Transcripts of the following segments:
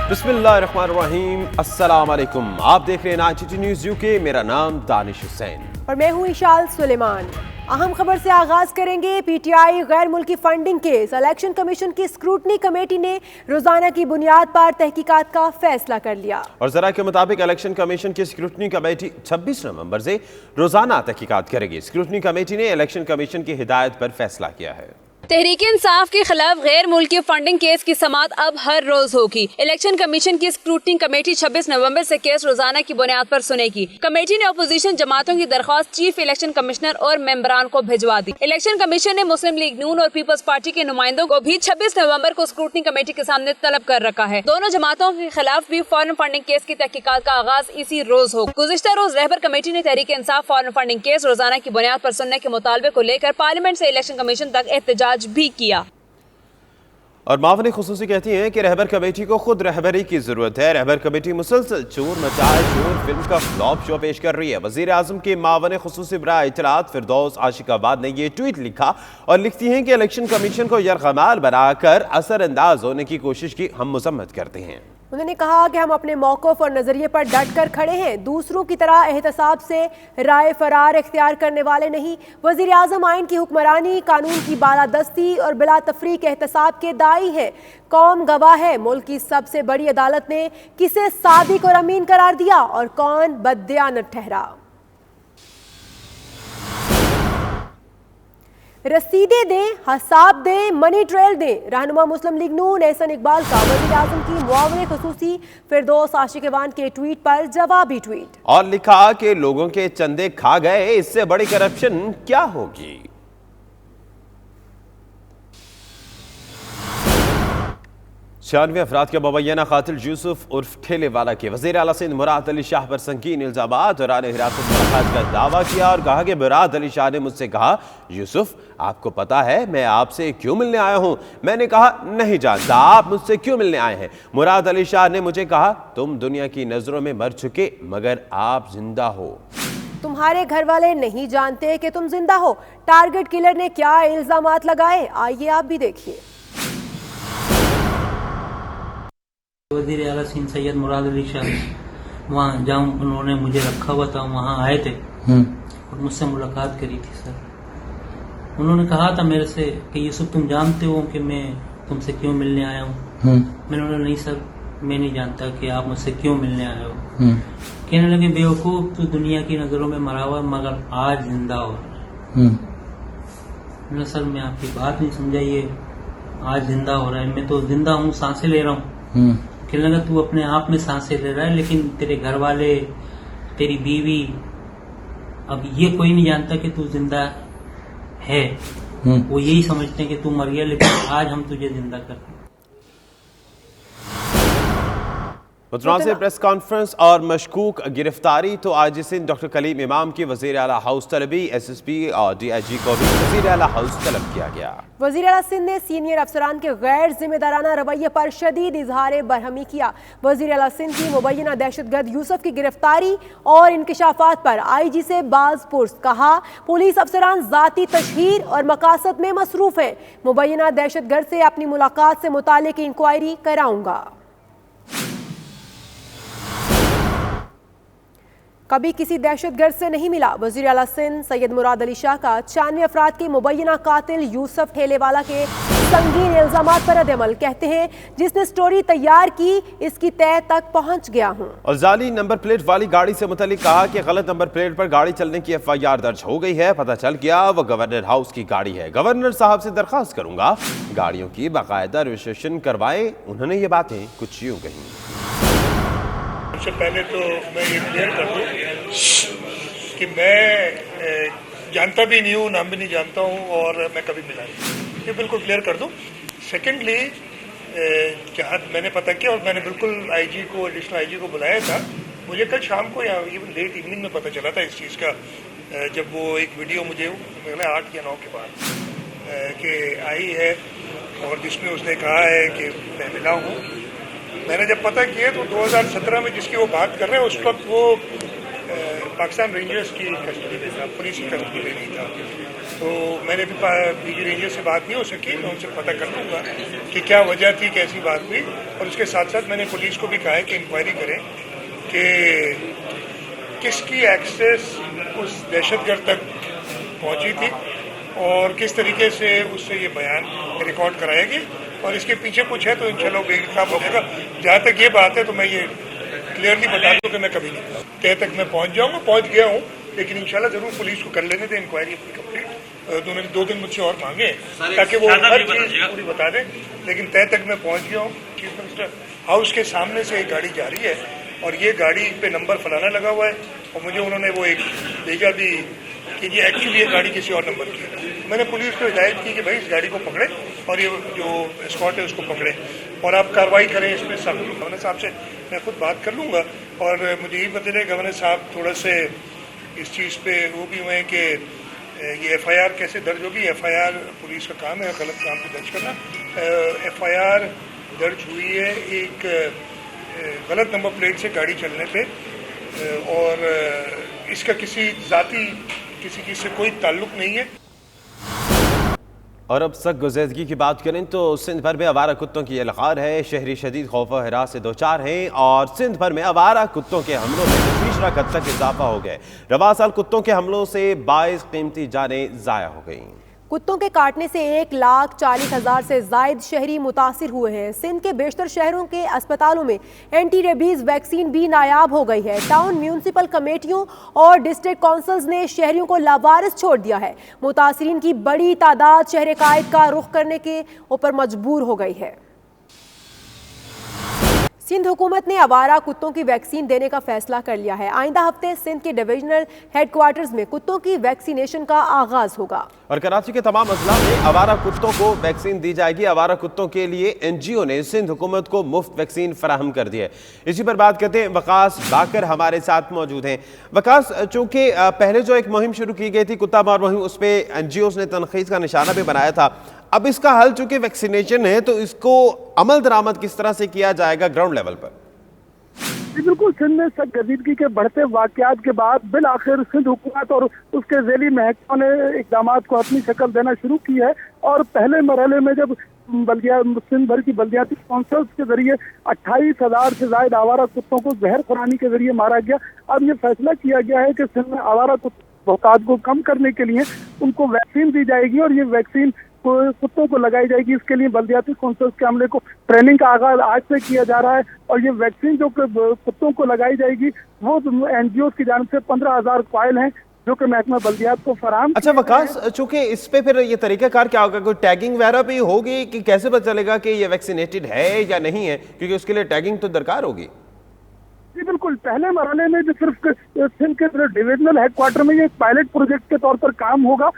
बिस्मिल्लाहिर्रहमानिर्रहीम, अस्सलाम वालेकुम। आप देख रहे हैं ITT न्यूज़ UK। मेरा नाम दानिश हुसैन और मैं हूँ इशाल सुलेमान। अहम खबर से आगाज करेंगे। PTI गैर मुल्की फंडिंग केस। इलेक्शन कमीशन की स्क्रूटनी कमेटी ने रोजाना की बुनियाद पर तहकीकात का फैसला कर लिया। और जरा के मुताबिक इलेक्शन कमीशन की स्क्रूटनी कमेटी 26 नवंबर से रोजाना तहकीकात करेगी। स्क्रूटनी कमेटी ने इलेक्शन कमीशन की हिदायत पर फैसला किया है। तहरीक इंसाफ के खिलाफ गैर मुल्की फंडिंग केस की समाअत अब हर रोज होगी। इलेक्शन कमीशन की स्क्रूटनी कमेटी 26 नवंबर से केस रोजाना की बुनियाद पर सुनेगी। कमेटी ने अपोजिशन जमातों की दरख्वास्त चीफ इलेक्शन कमिश्नर और मेंबरान को भिजवा दी। इलेक्शन कमीशन ने मुस्लिम लीग नून और पीपल्स पार्टी के नुमाइंदों को भी 26 नवंबर को स्क्रूटनी कमेटी के सामने तलब कर रखा है। दोनों जमातों के खिलाफ भी फॉरेन फंडिंग केस की तहकीकात का आगाज इसी रोज हो। गुज़िश्ता रोज रहबर कमेटी ने Tehreek Insaf foreign funding case रोजाना की बुनियाद पर सुनने के मुतालबे को लेकर पार्लियामेंट से इलेक्शन कमीशन तक एहतजाज भी किया। और मावने खुसूसी कहती हैं कि रहबर कमेटी को खुद रहबरी की जरूरत है। रहबर कमेटी मुसलसल चोर मचाए चोर फिल्म का फ्लॉप शो पेश कर रही है। वजीर आजम के मावने खुसूसी बराए इत्तलात फिरदौस आशिकाबाद ने ये ट्वीट लिखा और लिखती हैं कि इलेक्शन कमीशन को यरगमाल बनाकर असरअंदाज होने की कोशिश की हम मजम्मत करते हैं। उन्होंने कहा कि हम अपने मौक़िफ़ और नज़रिए पर डट कर खड़े हैं, दूसरों की तरह एहतसाब से राय फरार इख्तियार करने वाले नहीं। वज़ीर आज़म आइन की हुक्मरानी, कानून की बालादस्ती और बिला तफरीक एहतसाब के दाई हैं। कौम गवाह है, मुल्क की सबसे बड़ी अदालत ने किसे सादिक और अमीन करार दिया और कौन बददियानत ठहरा। रसीदें दें, हसाब दें, मनी ट्रेल दें। रहनुमा मुस्लिम लीग नून एहसन इकबाल का वज़ीर आज़म की मुआवने खुसूसी फिरदौस आशिकाबाद के ट्वीट पर जवाबी ट्वीट। और लिखा कि लोगों के चंदे खा गए, इससे बड़ी करप्शन क्या होगी। 96 अफराद के मुबैना कातिल यूसुफ उर्फ ठेले वाला के वज़ीर आला सिंध मुराद अली शाह पर संगीन इल्जामात दौरान हिरासत मुलाकात का दावा किया और कहा कि मुराद अली शाह ने मुझसे कहा, यूसुफ आपको पता है मैं आपसे क्यों मिलने आया हूं। मैंने कहा नहीं जानता, आप मुझसे क्यों मिलने आए हैं। मुराद अली शाह ने मुझे कहा तुम दुनिया की नजरों में मर चुके मगर आप जिंदा हो। तुम्हारे घर वाले नहीं जानते कि तुम जिंदा हो। टारगेट किलर ने क्या इल्जामात लगाए, आइए आप भी देखिए। वज़ीर आला सिंध सैयद मुराद अली शाह वहाँ जहाँ उन्होंने मुझे रखा हुआ था वहाँ आए थे और मुझसे मुलाकात करी थी। सर उन्होंने कहा था मेरे से कि यूसुफ तुम जानते हो कि मैं तुमसे क्यों मिलने आया हूँ। मैंने बोला नहीं सर मैं नहीं जानता कि आप मुझसे क्यों मिलने आए हो। कहने लगे बेवकूफ तू दुनिया की नजरों में मरा हुआ मगर आज जिंदा हो रहा है। सर मैं आपकी बात नहीं समझा, ये आज जिंदा हो रहा है, मैं तो जिंदा हूँ, सांसें ले रहा हूँ। कहने लगा तू अपने आप में सांसें ले रहा है लेकिन तेरे घर वाले, तेरी बीवी, अब ये कोई नहीं जानता कि तू जिंदा है। वो यही समझते हैं कि तू मर गया, लेकिन आज हम तुझे जिंदा करते हैं। मुतनाज़िर प्रेस कॉन्फ्रेंस और मशकूक गिरफ्तारी। तो आज सिंध डॉक्टर कलीम इमाम की वज़ीर आला हाउस तलबी, SSP और DIG को भी वज़ीर आला हाउस तलब किया गया। वज़ीर आला सिंध ने सीनियर अफसरान के गैर जिम्मेदाराना रवैये पर शदीद इजहार बरहमी किया। वज़ीर आला सिंध की मुबैना दहशतगर्द यूसुफ की गिरफ्तारी और इंकशाफात पर IG से बाज पुर्स। कहा पुलिस अफसरान ज़ाती तशहीर और मकासद में मसरूफ हैं। मुबैना दहशतगर्द से अपनी मुलाकात से मुतालिक इंक्वायरी कराऊंगा। कभी किसी दहशतगर्द से नहीं मिला। वज़ीर आला सिंध सैयद मुराद अली शाह का 96 अफराद के मुबैना कातिल यूसुफ ठेलेवाला के संगीन इल्जामात पर रद्द-ए-अमल। कहते हैं जिसने स्टोरी तैयार की इसकी तह तक पहुंच गया हूं। और जाली नंबर प्लेट वाली गाड़ी से मुतालिक कहा कि गलत नंबर प्लेट पर गाड़ी चलने की FIR दर्ज हो गई है। पता चल गया वो गवर्नर हाउस की गाड़ी है। गवर्नर साहब से दरख्वास्त करूंगा गाड़ियों की बाकायदा रजिस्ट्रेशन करवाएं। उन्होंने ये बातें कुछ यूं कही। सबसे पहले तो मैं ये क्लियर कर दूं कि मैं जानता भी नहीं हूँ, नाम भी नहीं जानता हूँ और मैं कभी मिला नहीं, ये बिल्कुल क्लियर कर दूं। सेकेंडली जहाँ मैंने पता किया और मैंने बिल्कुल IG को, एडिशनल IG को बुलाया था। मुझे कल शाम को या इवन लेट इवनिंग में पता चला था इस चीज़ का, जब वो एक वीडियो मुझे 8 या 9 के बाद कि आई है और जिसमें उसने कहा है कि मैं मिला हूँ। मैंने जब पता किया तो 2017 में जिसकी वो बात कर रहे हैं उस वक्त वो पाकिस्तान रेंजर्स की कस्टडी में था, पुलिस की कस्टडी में नहीं था। तो मैंने भी पीजी रेंजर से बात नहीं हो सकी, मैं उनसे पता कर लूँगा कि क्या वजह थी, कैसी बात हुई। और उसके साथ साथ मैंने पुलिस को भी कहा है कि इंक्वायरी करें कि किसकी एक्सेस उस दहशतगर्द तक पहुंची थी और किस तरीके से उससे ये बयान रिकॉर्ड कराएगी, और इसके पीछे कुछ है तो इंशाल्लाह बेनकाब हो जाएगा। जहाँ तक ये बात है तो मैं ये क्लियरली बता दूँ कि मैं कभी नहीं तय तक मैं पहुँच जाऊँगा, पहुँच गया हूँ, लेकिन इंशाल्लाह जरूर पुलिस को कर लेने दें इंक्वायरी अपनी कंप्लीट। उन्होंने 2 दिन मुझसे और मांगे ताकि वो हर चीज़ पूरी बता दें, लेकिन तय तक मैं पहुँच गया हूँ। चीफ मिनिस्टर हाउस के सामने से एक गाड़ी जा रही है और ये गाड़ी पे नंबर फलाना लगा हुआ है, और मुझे उन्होंने वो एक भेजा भी कि ये एक्चुअली ये गाड़ी किसी और नंबर की है। मैंने पुलिस को हिदायत की कि भाई इस गाड़ी को पकड़े और ये जो एस्कॉर्ट है उसको पकड़े और आप कार्रवाई करें इस पर सब। गवर्नर साहब से मैं खुद बात कर लूँगा, और मुझे यही पता चले गवर्नर साहब थोड़ा से इस चीज़ पे वो भी हुए कि ये एफआईआर कैसे दर्ज होगी। एफआईआर पुलिस का काम है गलत काम पे दर्ज करना। एफआईआर दर्ज हुई है एक गलत नंबर प्लेट से गाड़ी चलने पे, और इसका किसी जाती किसी चीज़ से कोई ताल्लुक नहीं है। और अब सख्त गुज़ेदगी की बात करें तो सिंध भर में आवारा कुत्तों की लखार है। शहरी शदीद खौफ व हिरास से 2-4 हैं और सिंध भर में आवारा कुत्तों के हमलों में तशवीशनाक हद तक इजाफा हो गया। रवा साल कुत्तों के हमलों से 22 कीमती जानें ज़ाया हो गईं। कुत्तों के काटने से 1,40,000 से जायद शहरी मुतासिर हुए हैं। सिंध के बेशतर शहरों के अस्पतालों में एंटी रेबीज वैक्सीन भी नायाब हो गई है। टाउन म्यूनिसिपल कमेटियों और डिस्ट्रिक्ट काउंसिल्स ने शहरियों को लावारिस छोड़ दिया है। मुतासिरीन की बड़ी तादाद शहर कायद का रुख करने के ऊपर मजबूर हो गई है। सिंध हुकूमत ने आवारा कुत्तों की वैक्सीन देने का फैसला कर लिया है। आइंदा हफ्ते सिंध के डिविजनल हेडक्वार्टर्स में कुत्तों की वैक्सीनेशन का आगाज होगा और कराची के तमाम अजला में आवारा कुत्तों को वैक्सीन दी जाएगी। आवारा कुत्तों के लिए एनजीओ ने सिंध हुकूमत को मुफ्त वैक्सीन फराहम कर दी है। इसी पर बात करते हैं, वकास बाकर हमारे साथ मौजूद हैं। वकास, चूँकि पहले जो एक मुहिम शुरू की गई थी कुत्ता मार मुहिम, उस पर एनजीओ ने तनखीद का निशाना भी बनाया था। अब इसका हल चूंकि वैक्सीनेशन है तो इसको अमल दरामद किस तरह से किया जाएगा ग्राउंड लेवल पर? बिल्कुल, सिंध में सख्त गजीदगी के बढ़ते वाकयात के बाद बिल आखिर सिंध हुकूमत और उसके ज़ैली महकमों ने इक़दामात को अपनी शक्ल देना शुरू की है। और पहले मरहले में जब सिंध भर की बल्दियाती कौंसल्स के जरिए 28,000 से ज्यादा आवारा कुत्तों को जहर खुरानी के जरिए मारा गया, अब ये फैसला किया गया है कि सिंध में आवारा बहुतात को कम करने के लिए उनको वैक्सीन दी जाएगी और ये वैक्सीन कुत्तों को लगाई जाएगी। इसके लिए बल्दियाती कौंसल्स के अमले को ट्रेनिंग का आगाज आज से किया जा रहा है और ये वैक्सीन जो कुत्तों को लगाई जाएगी वो एनजीओ की जानिब से 15,000 कॉइल हैं जो कि महकमा बल्दियात को फराहम। अच्छा वकास, चूंकि इस पे फिर ये तरीकाकार क्या होगा, कोई टैगिंग वगैरह भी होगी कि कैसे पता चलेगा कि ये वैक्सीनेटेड है या नहीं है, क्योंकि उसके लिए टैगिंग तो दरकार होगी? जी बिल्कुल, पहले मरहले में जो सिर्फ सिंध के डिविजनल हेडक्वार्टर में ये एक पायलट प्रोजेक्ट के तौर पर काम होगा।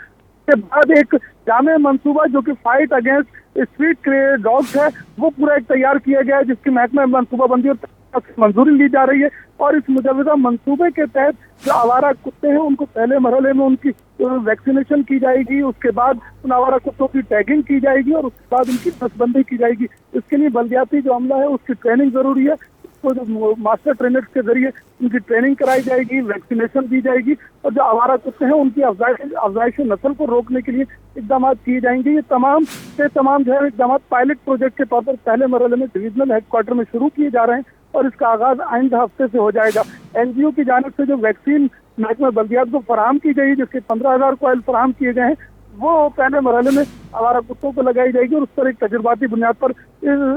के बाद एक जामे मंसूबा जो कि फाइट अगेंस्ट स्ट्रीट डॉग्स है वो पूरा एक तैयार किया गया है, जिसकी महकमा मनसूबाबंदी और मंजूरी ली जा रही है। और इस मुजवजा मंसूबे के तहत जो आवारा कुत्ते हैं उनको पहले मरहले में उनकी वैक्सीनेशन की जाएगी, उसके बाद उन आवारा कुत्तों की टैगिंग की जाएगी और उसके बाद उनकी नसबंदी की जाएगी। इसके लिए बल्दियाती जो अमला है उसकी ट्रेनिंग जरूरी है, तो जो मास्टर ट्रेनर्स के जरिए उनकी ट्रेनिंग कराई जाएगी, वैक्सीनेशन दी जाएगी और जो आवारा कुत्ते हैं उनकी अफजाइश नस्ल को रोकने के लिए इकदाम किए जाएंगे। ये तमाम जो है इकदाम पायलट प्रोजेक्ट के तौर पर पहले मरहले में डिविजनल हेडक्वार्टर में शुरू किए जा रहे हैं और इसका आगाज आइंदा हफ्ते से हो जाएगा। एनजीओ की जानिब से जो वैक्सीन महकमा बल्दियात को फराहम की गई, जिसके 15,000 कॉइल फराहम किए गए हैं, वो पहले मरहले में आवारा कुत्तों को लगाई जाएगी और उस पर एक तजुर्बाती बुनियाद पर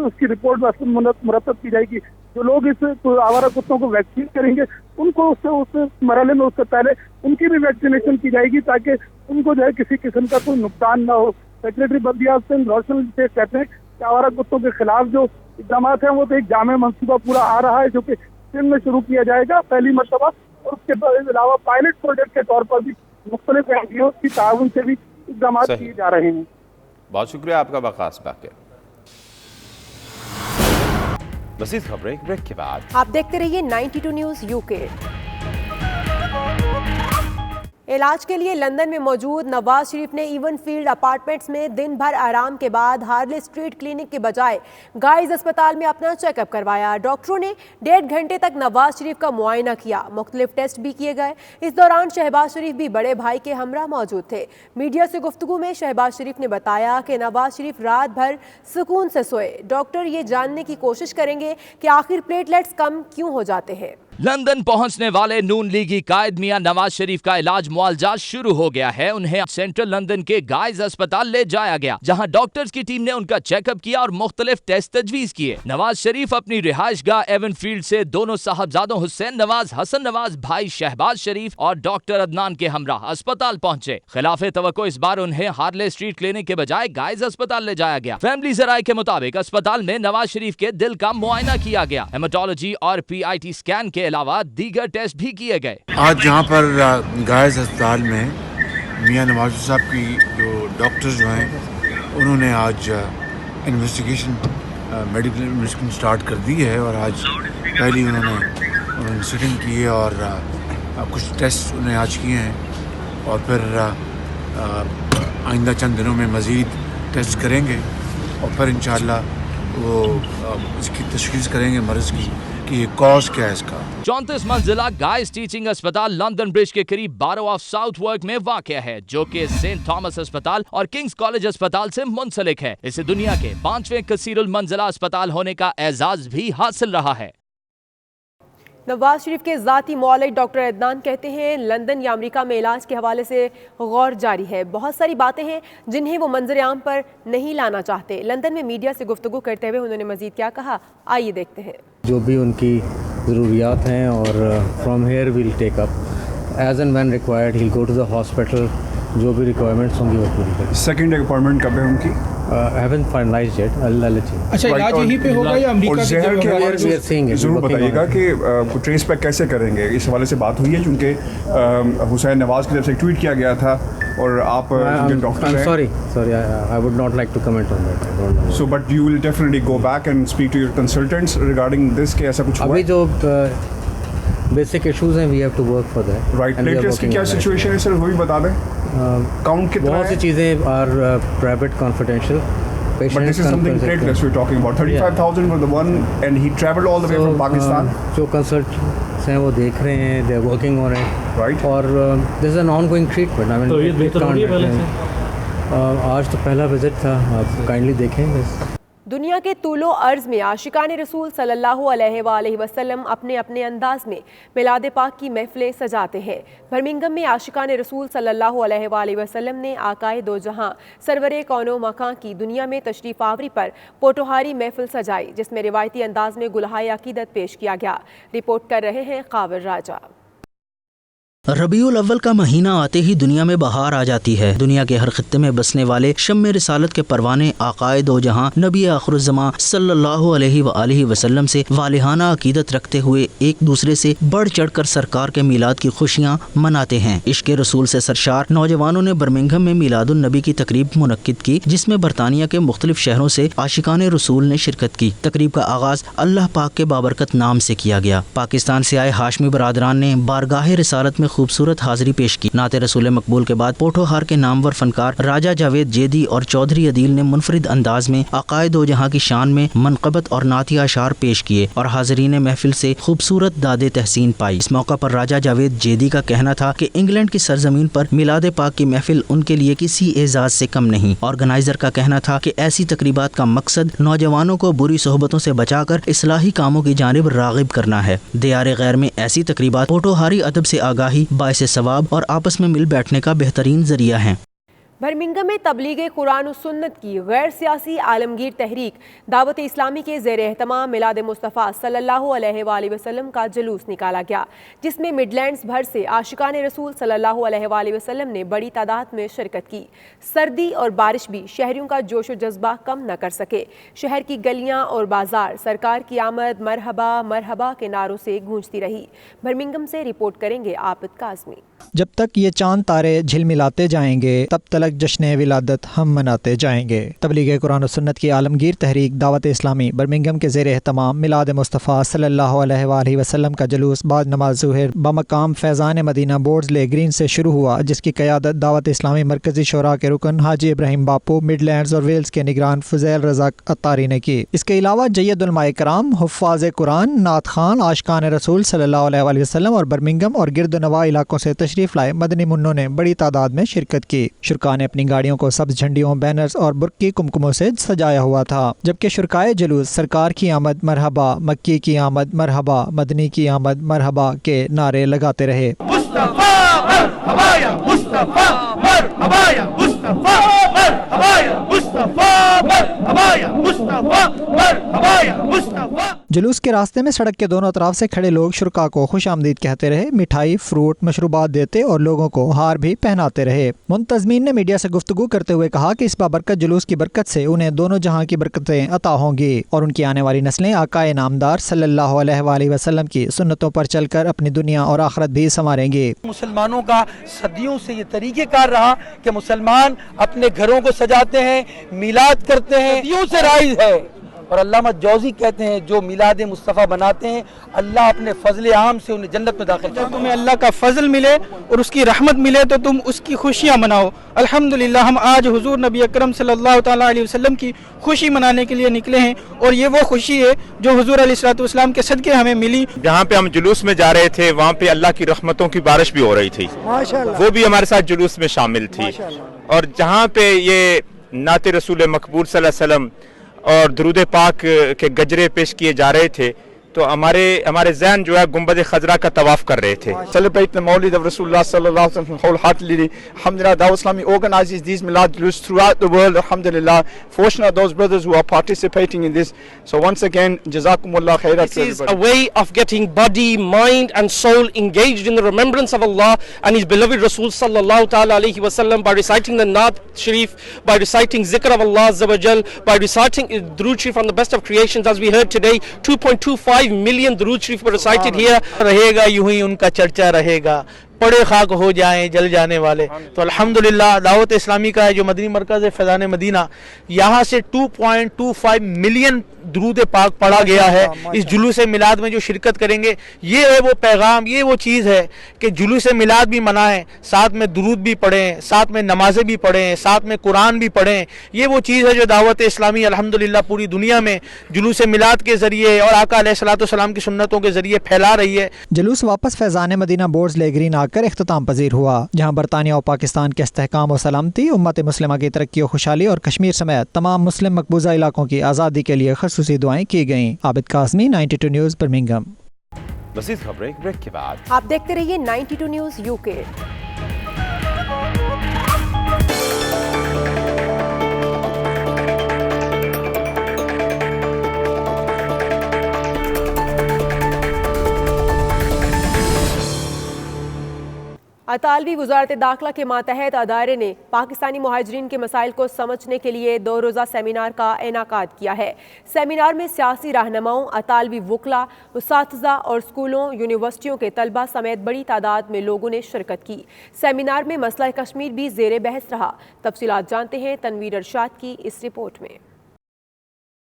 उसकी रिपोर्ट मुरतब की जाएगी। जो लोग इस आवारा कुत्तों को वैक्सीन करेंगे उनको उस मरहले में उससे पहले उनकी भी वैक्सीनेशन की जाएगी ताकि उनको जो है किसी किस्म का कोई नुकसान ना हो। सेक्रेटरी बल्दियात सिंह रोशन से कहते हैं कि आवारा कुत्तों के खिलाफ जो इकदाम हैं वो तो एक जामे मंसूबा पूरा आ रहा है जो कि सिंध में शुरू किया जाएगा पहली मरतबा, और उसके अलावा पायलट प्रोजेक्ट के तौर पर भी मुख्तलिफ एनजीओ की ताउन से भी इकदाम किए जा रहे हैं। बहुत शुक्रिया आपका वकास बाकर। मज़ीद खबरें ब्रेक के बाद। आप देखते रहिए 92 न्यूज़ यूके। علاج کے لیے لندن میں موجود نواز شریف نے ایون فیلڈ اپارٹمنٹس میں دن بھر آرام کے بعد ہارلے اسٹریٹ کلینک کے بجائے گائز اسپتال میں اپنا چیک اپ کروایا۔ ڈاکٹروں نے 1.5 گھنٹے تک نواز شریف کا معائنہ کیا، مختلف ٹیسٹ بھی کیے گئے۔ اس دوران شہباز شریف بھی بڑے بھائی کے ہمراہ موجود تھے۔ میڈیا سے گفتگو میں شہباز شریف نے بتایا کہ نواز شریف رات بھر سکون سے سوئے۔ ڈاکٹر یہ جاننے کی کوشش کریں گے کہ آخر پلیٹلیٹس کم کیوں ہو جاتے ہیں۔ لندن پہنچنے والے نون لیگی قائد میاں نواز شریف کا علاج معالجہ شروع ہو گیا ہے۔ انہیں سینٹرل لندن کے گائز اسپتال لے جایا گیا، جہاں ڈاکٹرز کی ٹیم نے ان کا چیک اپ کیا اور مختلف ٹیسٹ تجویز کیے۔ نواز شریف اپنی رہائش گاہ ایون فیلڈ سے دونوں صاحبزادوں حسین نواز، حسن نواز، بھائی شہباز شریف اور ڈاکٹر عدنان کے ہمراہ اسپتال پہنچے۔ خلاف توقع اس بار انہیں ہارلے اسٹریٹ کلینک کے بجائے گائز اسپتال لے جایا گیا۔ فیملی ذرائع کے مطابق اسپتال میں نواز شریف کے دل کا معائنہ کیا گیا، ہیماٹولوجی اور PIT اسکین کے علاوہ دیگر ٹیسٹ بھی کیے گئے۔ آج یہاں پر گائز اسپتال میں میاں نواز صاحب کی جو ڈاکٹرز جو ہیں انہوں نے آج انویسٹیگیشن میڈیکل انویسٹیگیشن سٹارٹ کر دی ہے، اور آج پہلی انہوں نے سٹنگ کی ہے اور کچھ ٹیسٹ انہیں آج کیے ہیں، اور پھر آئندہ چند دنوں میں مزید ٹیسٹ کریں گے، اور پھر انشاءاللہ وہ اس کی تشخیص کریں گے مرض کی کہ یہ کاز کیا ہے اس کا۔ 34 منزلہ گائز ٹیچنگ اسپتال لندن برج کے قریب بارو آف ساؤتھ ورک میں واقع ہے، جو کہ سینٹ تھامس اسپتال اور کنگز کالج اسپتال سے منسلک ہے۔ اسے دنیا کے 5ویں کثیر المنزلہ اسپتال ہونے کا اعزاز بھی حاصل رہا ہے۔ نواز شریف کے ذاتی معالج ڈاکٹر عدنان کہتے ہیں لندن یا امریکہ میں علاج کے حوالے سے غور جاری ہے۔ بہت ساری باتیں ہیں جنہیں وہ منظر عام پر نہیں لانا چاہتے۔ لندن میں میڈیا سے گفتگو کرتے ہوئے انہوں نے مزید کیا کہا، آئیے دیکھتے ہیں۔ جو بھی ان کی ضروریات ہیں، اور from here we'll take up as and when required, he'll go to the hospital, جو بھی ریکوائرمنٹس ہوں گی وہ پوری کریں۔ سیکنڈ اپائنٹمنٹ کب ہے ان کی؟ ہیونٹ فائنلائزڈ یٹ، اللہ لیٹ یو۔ اچھا، علاج یہیں پہ ہوگا یا امریکہ کی جگہ؟ ضرور بتائیے گا کہ ٹریس بیک کیسے کریں گے، اس حوالے سے بات ہوئی ہے، چونکہ حسین نواز کی طرف سے ٹویٹ کیا گیا تھا اور آپ ڈاکٹر ہیں۔ sorry I would not like to comment on that. I don't know. So but you will definitely go back and speak to your consultants regarding this کہ ایسا کچھ ہوا ہے؟ ابھی جو بیسک ایشوز ہیں we have to work for that. Right, platelets کی کیا سچویشن ہے سر، وہ بھی بتا دیں۔ کاؤنٹ کتنا ہے؟ بہت سی چیزیں are private confidential. But this is something platelets we're talking about. 35,000 for the one and he traveled all the way from Pakistan. جو کنسلٹنٹس ہیں وہ دیکھ رہے ہیں، they are working on it. Right. اور this is an ongoing treatment. I mean, آج تو پہلا وزٹ تھا، آپ کائنڈلی دیکھیں بس۔ دنیا کے طول و عرض میں عاشقان رسول صلی اللہ علیہ وآلہ وسلم اپنے اپنے انداز میں میلاد پاک کی محفلیں سجاتے ہیں۔ برمنگھم میں عاشقان رسول صلی اللہ علیہ وآلہ وسلم نے آقائے دو جہاں سرور کون و مکان کی دنیا میں تشریف آوری پر پوٹوہاری محفل سجائی، جس میں روایتی انداز میں گلہائے عقیدت پیش کیا گیا۔ رپورٹ کر رہے ہیں قاور راجہ۔ ربیع الاول کا مہینہ آتے ہی دنیا میں بہار آ جاتی ہے۔ دنیا کے ہر خطے میں بسنے والے شمع رسالت کے پروانے آقائے دو جہاں نبی آخر الزماں صلی اللہ علیہ وآلہ وسلم سے والہانہ عقیدت رکھتے ہوئے ایک دوسرے سے بڑھ چڑھ کر سرکار کے میلاد کی خوشیاں مناتے ہیں۔ عشق رسول سے سرشار نوجوانوں نے برمنگھم میں میلاد النبی کی تقریب منعقد کی، جس میں برطانیہ کے مختلف شہروں سے عاشقان رسول نے شرکت کی۔ تقریب کا آغاز اللہ پاک کے بابرکت نام سے کیا گیا۔ پاکستان سے آئے ہاشمی برادران نے بارگاہ رسالت میں خوبصورت حاضری پیش کی۔ نعت رسول مقبول کے بعد پوٹوہار کے نامور فنکار راجہ جاوید جیدی اور چودھری عدیل نے منفرد انداز میں آقائے دو جہاں کی شان میں منقبت اور نعتیہ اشعار پیش کیے اور حاضرین محفل سے خوبصورت داد تحسین پائی۔ اس موقع پر راجہ جاوید جیدی کا کہنا تھا کہ انگلینڈ کی سرزمین پر میلاد پاک کی محفل ان کے لیے کسی اعزاز سے کم نہیں۔ آرگنائزر کا کہنا تھا کہ ایسی تقریبات کا مقصد نوجوانوں کو بری صحبتوں سے بچا کر اصلاحی کاموں کی جانب راغب کرنا ہے۔ دیار غیر میں ایسی تقریبات پوٹوہاری ادب سے آگاہی، باعث ثواب اور آپس میں مل بیٹھنے کا بہترین ذریعہ ہیں۔ برمنگھم میں تبلیغ قرآن و سنت کی غیر سیاسی عالمگیر تحریک دعوت اسلامی کے زیر اہتمام میلاد مصطفیٰ صلی اللہ علیہ وآلہ وسلم کا جلوس نکالا گیا، جس میں مڈ لینڈز بھر سے عاشقان رسول صلی اللہ علیہ وآلہ وسلم نے بڑی تعداد میں شرکت کی۔ سردی اور بارش بھی شہریوں کا جوش و جذبہ کم نہ کر سکے۔ شہر کی گلیاں اور بازار سرکار کی آمد مرحبا مرحبا کے نعروں سے گونجتی رہی۔ برمنگھم سے رپورٹ کریں گے عابد کاظمی۔ جب تک یہ چاند تارے جھلملاتے جائیں گے تب تک تک جشن ولادت ہم مناتے جائیں گے۔ تبلیغ قرآن و سنت کی عالمگیر تحریک دعوت اسلامی برمنگھم کے زیر اہتمام میلاد مصطفیٰ صلی اللہ علیہ وآلہ وسلم کا جلوس بعد نماز ظہر بمقام فیضان مدینہ بورڈز لے گرین سے شروع ہوا، جس کی قیادت دعوت اسلامی مرکزی شورا کے رکن حاجی ابراہیم باپو، مڈ لینڈز اور ویلز کے نگران فضیل رضا عطاری نے کی۔ اس کے علاوہ جید علماء کرام، حفاظ قرآن، نعت خوان، عاشقان رسول صلی اللہ علیہ وآلہ وسلم اور برمنگھم اور گرد و نواح علاقوں سے تشریف لائے مدنی منوں نے بڑی تعداد میں شرکت کی۔ شرکاء نے اپنی گاڑیوں کو سبز جھنڈیوں، بینرز اور برقی کمکموں سے سجایا ہوا تھا، جبکہ شرکائے جلوس سرکار کی آمد مرحبا، مکی کی آمد مرحبا، مدنی کی آمد مرحبا کے نعرے لگاتے رہے۔ جلوس کے راستے میں سڑک کے دونوں طرف سے کھڑے لوگ شرکاء کو خوش آمدید کہتے رہے، مٹھائی، فروٹ، مشروبات دیتے اور لوگوں کو ہار بھی پہناتے رہے۔ منتظمین نے میڈیا سے گفتگو کرتے ہوئے کہا کہ اس بابرکت جلوس کی برکت سے انہیں دونوں جہاں کی برکتیں عطا ہوں گی اور ان کی آنے والی نسلیں آقا نامدار صلی اللہ علیہ وآلہ وسلم کی سنتوں پر چل کر اپنی دنیا اور آخرت بھی سنواریں گی۔ مسلمانوں کا صدیوں سے یہ طریقہ کار رہا کہ مسلمان اپنے گھروں کو سجاتے ہیں، میلاد کرتے ہیں، صدیوں سے رائج ہے، اور علامہ جوزی کہتے ہیں جو میلاد مصطفیٰ بناتے ہیں اللہ اپنے فضل عام سے انہیں جنت میں داخل کرتا ہے۔ تمہیں اللہ کا فضل ملے اور اس کی رحمت ملے تو تم اس کی خوشیاں مناؤ۔ الحمدللہ ہم آج حضور نبی اکرم صلی اللہ تعالیٰ علیہ وسلم کی خوشی منانے کے لیے نکلے ہیں، اور یہ وہ خوشی ہے جو حضور علیہ الصلوۃ والسلام کے صدقے ہمیں ملی۔ جہاں پہ ہم جلوس میں جا رہے تھے وہاں پہ اللہ کی رحمتوں کی بارش بھی ہو رہی تھی، وہ بھی ہمارے ساتھ جلوس میں شامل تھی، اور جہاں پہ یہ نعت رسول مقبول صلی اللہ علیہ وسلم اور درود پاک کے گجرے پیش کیے جا رہے تھے تو ہمارے ذہن جو ہے گنبد خضرا کا طواف کر رہے تھے۔ Celebrate the Mawlid of Rasulullah sallallahu alaihi wasallam wholeheartedly. Alhamdulillah, Dawah Islami organizes these Milad Julus throughout the world. Alhamdulillah, fortunate are those brothers who are participating in this. So once again, Jazakumullah khairan. This is a way of getting body, mind and soul engaged in the remembrance of Allah and His beloved Rasul sallallahu ta'ala alaihi wasallam by reciting the Naat Sharif, by reciting Zikr of Allah Azza wa Jal, by reciting Durood Sharif from the best of creations. As we heard today, 2.25 million Durood Sharif were recited here. رہے گا یوں ہی ان کا چرچا رہے گا، پڑے خاک ہو جائیں جل جانے والے۔ تو الحمدللہ دعوت اسلامی کا جو مدنی مرکز ہے فیضان مدینہ، یہاں سے 2.25 ملین درود پاک پڑھا گیا ہے۔ اس جلوس میلاد میں جو شرکت کریں گے، یہ ہے وہ پیغام، یہ وہ چیز ہے کہ جلوس میلاد بھی منائیں، ساتھ میں درود بھی پڑھیں، ساتھ میں نمازیں بھی پڑھیں، ساتھ میں قرآن بھی پڑھیں۔ یہ وہ چیز ہے جو دعوت اسلامی الحمدللہ پوری دنیا میں جلوس میلاد کے ذریعے اور آقا علیہ الصلوۃ والسلام کی سنتوں کے ذریعے پھیلا رہی ہے۔ جلوس واپس فیضان مدینہ بورڈز لے گرین آ کر اختتام پذیر ہوا، جہاں برطانیہ اور پاکستان کے استحکام و سلامتی، امت مسلمہ کی ترقی و خوشحالی اور کشمیر سمیت تمام مسلم مقبوضہ علاقوں کی آزادی کے لیے خصوصی دعائیں کی گئیں۔ عابد قاسمی، 92 نیوز، برمنگھم۔ مزید خبریں بریک کے بعد۔ آپ دیکھتے رہیے 92 نیوز UK۔ اطالوی وزارت داخلہ کے ماتحت ادارے نے پاکستانی مہاجرین کے مسائل کو سمجھنے کے لیے 2 روزہ سیمینار کا انعقاد کیا ہے۔ سیمینار میں سیاسی رہنماؤں، اطالوی وکلاء، اساتذہ اور اسکولوں، یونیورسٹیوں کے طلبہ سمیت بڑی تعداد میں لوگوں نے شرکت کی۔ سیمینار میں مسئلہ کشمیر بھی زیر بحث رہا۔ تفصیلات جانتے ہیں تنویر ارشاد کی اس رپورٹ میں۔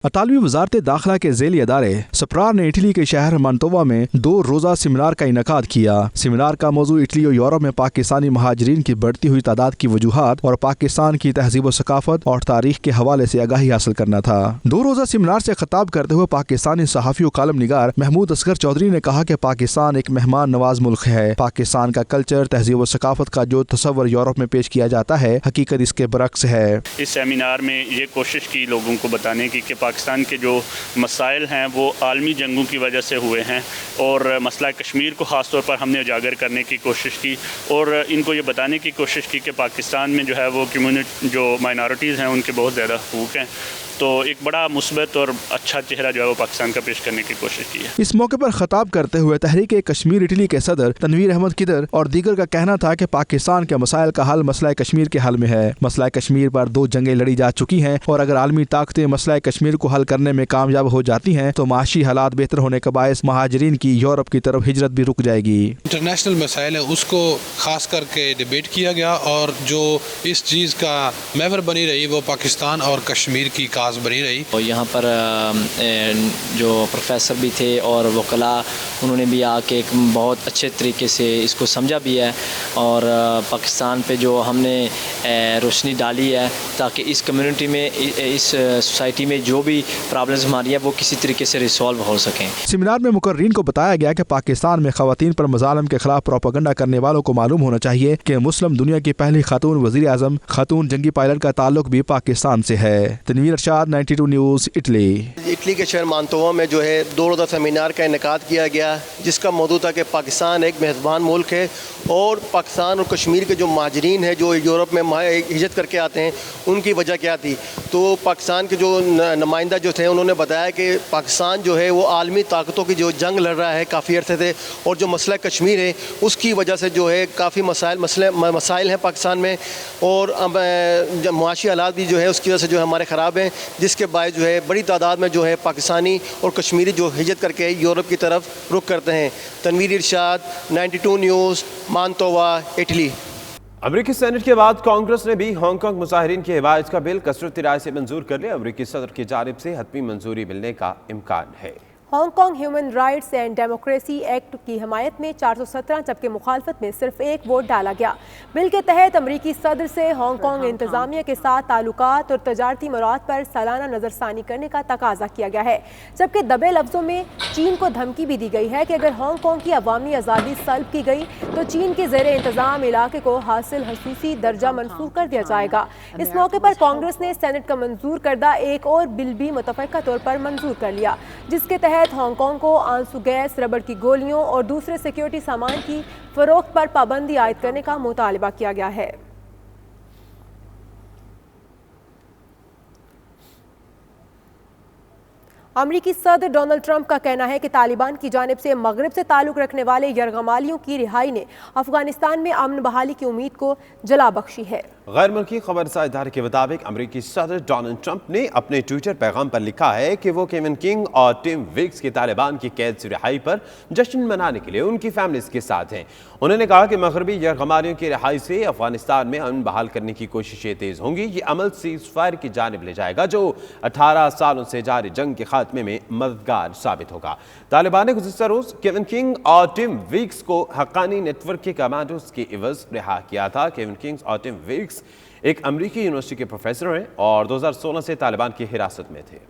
اطالوی وزارت داخلہ کے ذیلی ادارے سپرار نے اٹلی کے شہر منتووا میں 2 روزہ سیمینار کا انعقاد کیا۔ سیمینار کا موضوع اٹلی اور یورپ میں پاکستانی مہاجرین کی بڑھتی ہوئی تعداد کی وجوہات اور پاکستان کی تہذیب و ثقافت اور تاریخ کے حوالے سے آگاہی حاصل کرنا تھا۔ 2 روزہ سیمینار سے خطاب کرتے ہوئے پاکستانی صحافی و کالم نگار محمود اصغر چودھری نے کہا کہ پاکستان ایک مہمان نواز ملک ہے۔ پاکستان کا کلچر، تہذیب و ثقافت کا جو تصور یورپ میں پیش کیا جاتا ہے، حقیقت اس کے برعکس ہے۔ اس سیمینار میں یہ کوشش کی لوگوں کو بتانے کی کہ پاکستان کے جو مسائل ہیں وہ عالمی جنگوں کی وجہ سے ہوئے ہیں، اور مسئلہ کشمیر کو خاص طور پر ہم نے اجاگر کرنے کی کوشش کی، اور ان کو یہ بتانے کی کوشش کی کہ پاکستان میں جو ہے وہ کمیونٹی جو مائنارٹیز ہیں ان کے بہت زیادہ حقوق ہیں، तो एक बड़ा मुस्बत और अच्छा चेहरा जो है वो पाकिस्तान का पेश करने की कोशिश की है। इस मौके पर खिताब करते हुए तहरीक कश्मीर इटली के सदर तनवीर अहमद किदर और दीगर का कहना था कि पाकिस्तान के मसाइल का हल मसला कश्मीर के हल में है। मसला कश्मीर पर 2 जंगें लड़ी जा चुकी हैं और अगर आलमी ताकतें मसला कश्मीर को हल करने में कामयाब हो जाती हैं तो माशी हालात बेहतर होने का बायस महाजरीन की यूरोप की तरफ हिजरत भी रुक जाएगी। इंटरनेशनल मसाइल है उसको खास करके डिबेट किया गया और जो इस चीज़ का महवर बनी रही वो पाकिस्तान और कश्मीर की काज बनी रही। और यहाँ पर जो प्रोफेसर भी थे और वकला उन्होंने भी आके एक बहुत अच्छे तरीके से इसको समझा भी है और पाकिस्तान पे जो हमने रोशनी डाली है ताकि इस कम्युनिटी में इस सोसाइटी में जो भी प्रॉब्लम्स हमारी है वो किसी तरीके से रिसॉल्व हो सकें। सेमिनार में मुकर्रीन को बताया गया कि पाकिस्तान में खवातीन पर मज़ालिम के खिलाफ प्रोपेगेंडा करने वालों को मालूम होना चाहिए कि मुस्लिम दुनिया की पहली खातून वज़ीर आज़म खातून जंगी पायलट का ताल्लुक भी पाकिस्तान से है। Tanveer Arshad, 92 news, Italy. Italy के शहर मांतोवा में जो है 2 रोज़ा सेमिनार का इनेकाद किया गया जिसका मौजू था कि पाकिस्तान एक मेज़बान मुल्क है और पाकिस्तान और कश्मीर के जो महाजरीन हैं जो यूरोप में हिजरत करके आते हैं उनकी वजह क्या थी। तो पाकिस्तान के जो नुमाइंदा जो थे उन्होंने बताया कि पाकिस्तान जो है वो आलमी ताकतों की जो जंग लड़ रहा है काफ़ी अरसे से और जो मसला कश्मीर है उसकी वजह से जो है काफ़ी मसाइल हैं पाकिस्तान में और मुआशी हालात भी जो है उसकी वजह से जो है हमारे ख़राब हैं जिसके बायस जो है बड़ी तादाद में जो है पाकिस्तानी और कश्मीरी जो हिजरत करके यूरोप की तरफ रुख करते हैं। तनवीर इरशाद, 92 न्यूज़, मांतोवा, इटली। अमरीकी सेनेट के बाद कांग्रेस ने भी हांगकांग मुजाहिरीन की हिमायत का बिल कसरती राय से मंजूर कर लिया। अमरीकी सदर की जानिब से हतमी मंजूरी मिलने का इम्कान है। Hong Kong human rights and democracy act की हमायत में 417 जबकि मुखालफत में सिर्फ 1 वोट डाला गया। बिल के तहत अमरीकी सदर से हांगकांग इंतजामिया के साथ ताल्लुकात और तजारती मराद पर सालाना नज़रसानी करने का तकाजा किया गया है, जबकि दबे लफ्ज़ों में चीन को धमकी भी दी गई है कि अगर हांगकांग की अवामी आज़ादी सल्ब की गई तो चीन के ज़ेरे इंतज़ाम इलाके को हासिल खसूसी दर्जा मंसूर कर दिया जाएगा। इस मौके पर कांग्रेस ने सेनेट का मंजूर करदा एक और बिल भी मुतफ़क़ा तौर पर मंजूर कर लिया जिसके तहत हांगकांग को आंसू गैस, रबड़ की गोलियों और दूसरे सिक्योरिटी सामान की फरोख्त पर पाबंदी आयद करने का मुतालिबा किया गया है। अमरीकी सदर डोनाल्ड ट्रंप का कहना है कि तालिबान की जानिब से मगरिब से ताल्लुक रखने वाले यरगमालियों की रिहाई ने अफगानिस्तान में अमन बहाली की उम्मीद को जला बख्शी है। गैर मुल्की खबरसां इदारे के मुताबिक अमरीकी सदर डोनाल्ड ट्रंप ने अपने ट्विटर पैगाम पर लिखा है कि वो केविन किंग और टिम विक्स की तालिबान की कैद से रिहाई पर जश्न मनाने के लिए उनकी फैमिलीज के साथ हैं। उन्होंने कहा कि मगरबी यरगमालियों की रिहाई से अफगानिस्तान में अमन बहाल करने की कोशिशें तेज होंगी। ये अमल सीज फायर की जानिब ले जाएगा जो 18 सालों से जारी जंग के खात्मे में मददगार साबित होगा। तालिबान ने गुज़िश्ता रोज केविन किंग और टिम विक्स को हक्कानी नेटवर्क के कमांडोज के इवज रिहा किया था। केविन किंग और टिम विक्स एक अमरीकी यूनिवर्सिटी के प्रोफेसर हैं और 2016 से तालिबान की हिरासत में थे।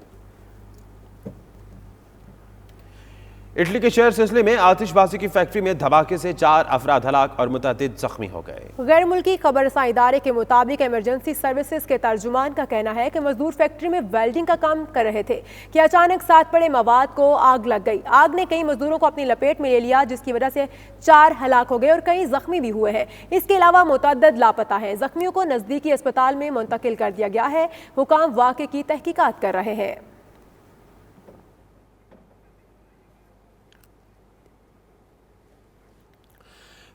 इटली के शहर सिसिली में आतिशबाजी की फैक्ट्री में धमाके से 4 अफराद हलाक और मुतअद्दिद जख्मी हो गए। गैर मुल्की खबरसां इदारे के मुताबिक इमरजेंसी सर्विसेज के तर्जुमान का कहना है कि मजदूर फैक्ट्री में वेल्डिंग का काम कर रहे थे कि अचानक साथ पड़े मवाद को आग लग गई। आग ने कई मजदूरों को अपनी लपेट में ले लिया जिसकी वजह से 4 हलाक हो गए और कई जख्मी भी हुए हैं। इसके अलावा मुतअद्दिद लापता हैं। जख्मियों को नजदीकी अस्पताल में मुंतकिल कर दिया गया है। हुकाम वाक़े की तहकीकात कर रहे हैं।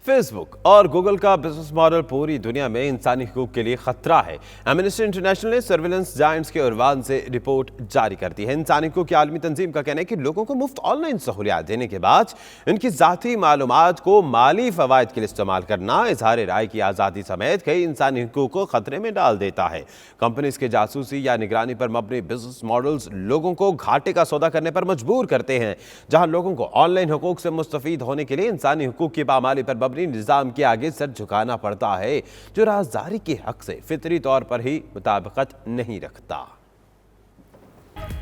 फेसबुक और गूगल का बिजनेस मॉडल पूरी दुनिया में इंसानी हुकूक के लिए खतरा है। एमनेस्टी इंटरनेशनल ने सर्विलेंस जायंट्स के उर्वान से रिपोर्ट जारी कर दी है। इंसानी हुकूक की आलमी तंजीम का कहना है कि लोगों को मुफ्त ऑनलाइन सहूलियात देने के बाद उनकी ज़ाती मालूमात को माली फ़वाइद के लिए इस्तेमाल करना इजहार राय की आज़ादी समेत कई इंसानी हुकूक को खतरे में डाल देता है। कंपनीज के जासूसी या निगरानी पर मबनी बिजनेस मॉडल्स लोगों को घाटे का सौदा करने पर मजबूर करते हैं, जहां लोगों को ऑनलाइन हुकूक से मुस्तफीद होने के लिए इंसानी हुकूक की पामाली पर निज़ाम के आगे सर झुकाना पड़ता है जो राजदारी के हक से फितरी तौर पर ही मुताबिकत नहीं रखता।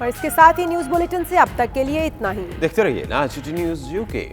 और इसके साथ ही न्यूज़ बुलेटिन से अब तक के लिए इतना ही। देखते रहिए ना न्यूज़ यूके।